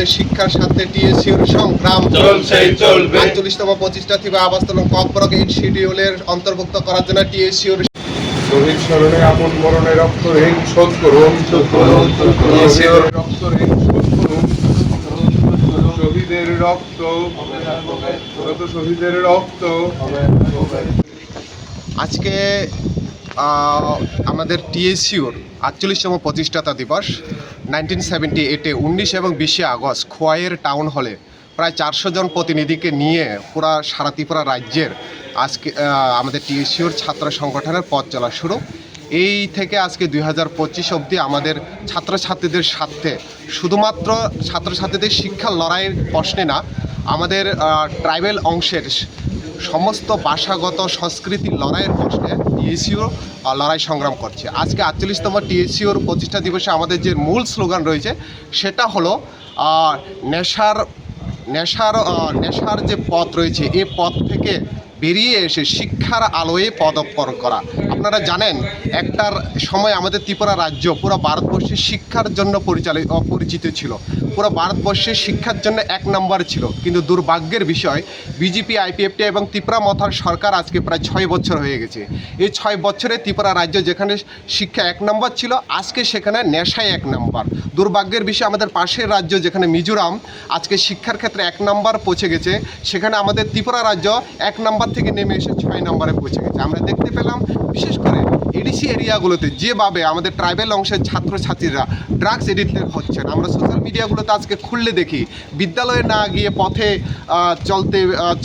আমাদের শিক্ষার সাথে টিএসসির সংগ্রাম চলবে ৪৫তম প্রতিষ্ঠা থেকে আবাসস্থল ককবরক 8 শিডিউলের অন্তর্ভুক্ত করার জন্য টিএসসির শহীদ স্মরণে আপন মরণে রক্তহীন শোধ করুন টিএসসির রক্তহীন শোধ করুন শহীদের রক্ত শহীদের রক্ত। আজকে আমাদের টিএসসিওর ৪৮তম প্রতিষ্ঠাতা দিবস 1978-এ 19 এবং 20 আগস্ট খোয়াইয়ের টাউন হলে প্রায় 400 জন প্রতিনিধিকে নিয়ে সারা ত্রিপুরা রাজ্যের আজকে আমাদের টিএসসিওর ছাত্র সংগঠনের পথ চলা শুরু। এই থেকে আজকে 2025 অবধি আমাদের ছাত্রছাত্রীদের স্বার্থে শুধুমাত্র ছাত্রছাত্রীদের শিক্ষার লড়াইয়ের প্রশ্নে না, আমাদের ট্রাইবেল অংশের সমস্ত ভাষাগত সংস্কৃতির লড়াইয়ের প্রশ্নে টিএসসিও লড়াই সংগ্রাম করছে। আজকে ৪৮তম টিএসসিওর প্রতিষ্ঠা দিবসে আমাদের যে মূল স্লোগান রয়েছে সেটা হলো নেশার যে পথ রয়েছে এই পথ থেকে বেরিয়ে এসে শিক্ষার আলোয় পদার্পণ করা। আপনারা জানেন একটার সময় আমাদের ত্রিপুরা রাজ্য পুরো ভারতবর্ষে শিক্ষার জন্য পরিচিত ছিল, পুরো ভারতবর্ষে শিক্ষার জন্য 1 নম্বর ছিল। কিন্তু দুর্ভাগ্যের বিষয় বিজেপি, আইপিএফটি এবং ত্রিপুরা মথার সরকার আজকে প্রায় 6 বছর হয়ে গেছে। এই 6 বছরে ত্রিপুরা রাজ্য যেখানে শিক্ষা 1 নম্বর ছিল, আজকে সেখানে নেশায় 1 নম্বর। দুর্ভাগ্যের বিষয় আমাদের পাশের রাজ্য যেখানে মিজোরাম আজকে শিক্ষার ক্ষেত্রে 1 নম্বর পৌঁছে গেছে, সেখানে আমাদের ত্রিপুরা রাজ্য 1 নম্বর থেকে নেমে এসে 6 নম্বরে পৌঁছে গেছে। আমরা দেখতে পেলাম বিশেষ করে এডিসি এরিয়াগুলোতে যেভাবে আমাদের ট্রাইবেল অংশের ছাত্রছাত্রীরা ড্রাগস এডিক্টেড হচ্ছেন। আমরা সোশ্যাল মিডিয়াগুলোতে আজকে খুললে দেখি বিদ্যালয়ে না গিয়ে পথে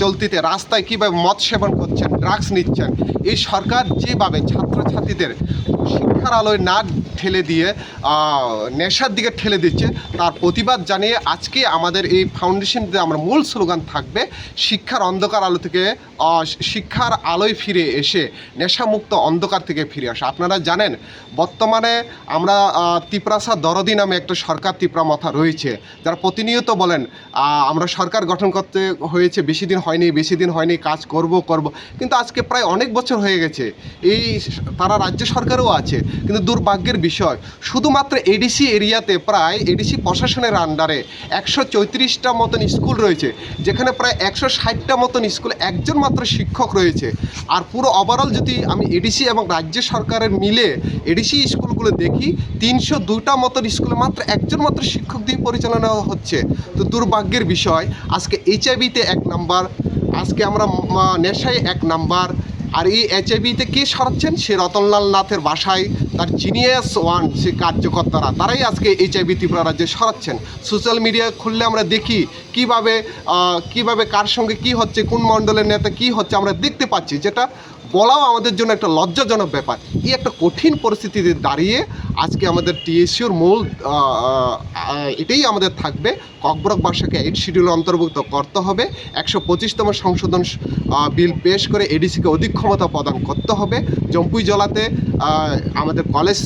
চলতিতে রাস্তায় কীভাবে মদ সেবন করছেন, ড্রাগস নিচ্ছেন। এই সরকার যেভাবে ছাত্রছাত্রীদের শিক্ষার আলোয় না ঠেলে দিয়ে নেশার দিকে ঠেলে দিচ্ছে, তার প্রতিবাদ জানিয়ে আজকে আমাদের এই ফাউন্ডেশনতে আমরা মূল স্লোগান থাকবে শিক্ষার অন্ধকার আলো থেকে শিক্ষার আলোয় ফিরে এসে নেশামুক্ত অন্ধকার থেকে ফিরে আসা। আপনারা জানেন বর্তমানে আমরা ত্রিপুরাসা দরদি নামে একটা সরকার ত্রিপুরা মাথা রয়েছে, যারা প্রতিনিয়ত বলেন আমরা সরকার গঠন করতে হয়েছে, বেশি দিন হয়নি কাজ করব, কিন্তু আজকে প্রায় অনেক বছর হয়ে গেছে। তারা রাজ্য সরকারও আছে, কিন্তু দুর্ভাগ্যের বিষয় শুধুমাত্র এডিসি এরিয়াতে প্রায় এডিসি প্রশাসনের আন্ডারে 134টা মতন স্কুল রয়েছে, যেখানে প্রায় 160টা মতন স্কুল একজন মাত্র শিক্ষক রয়েছে। আর পুরো ওভারঅল যদি আমি এডিসি এবং রাজ্য সরকারের মিলে এডিসি স্কুলগুলো দেখি, 302টা মতন স্কুলে মাত্র একজন মাত্র শিক্ষক দিয়ে পরিচালনা হচ্ছে। তো দুর্ভাগ্যের বিষয় আজকে এইচআইভিতে 1 নাম্বার, আজকে আমরা নেশায় 1 নাম্বার। আর এই এইচআইভিতে কে সরাচ্ছেন? সে রতনলাল নাথের বাসায় তার জিনিয়াস ওয়ান সে কার্যকর্তারা, তারাই আজকে এইচআইভি ত্রিপুরা রাজ্যে সরাচ্ছেন। সোশ্যাল মিডিয়া খুললে আমরা দেখি কিভাবে কার সঙ্গে কি হচ্ছে, কোন মণ্ডলের নেতা কি হচ্ছে আমরা দেখতে পাচ্ছি, যেটা বলাও আমাদের জন্য একটা লজ্জাজনক ব্যাপার। এই একটা কঠিন পরিস্থিতিতে দাঁড়িয়ে আজকে আমাদের টিএসসিওর মূল এটাই আমাদের থাকবে, ককবরক ভাষাকে 8 শিডিউলে অন্তর্ভুক্ত করতে হবে, 125তম সংশোধন বিল পেশ করে এডিসিকে অধিক ক্ষমতা প্রদান করতে হবে, জম্পুই জলাতে আমাদের কলেজ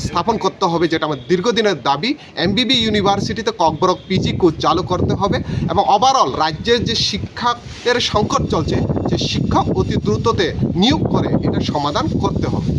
স্থাপন করতে হবে, যেটা আমাদের দীর্ঘদিনের দাবি, এমবিবি ইউনিভার্সিটিতে ককবরক পিজি কোর্স চালু করতে হবে, এবং ওভারঅল রাজ্যের যে শিক্ষকের সংকট চলছে, যে শিক্ষক অতি দ্রুততে নিয়োগ করে এটা সমাধান করতে হবে।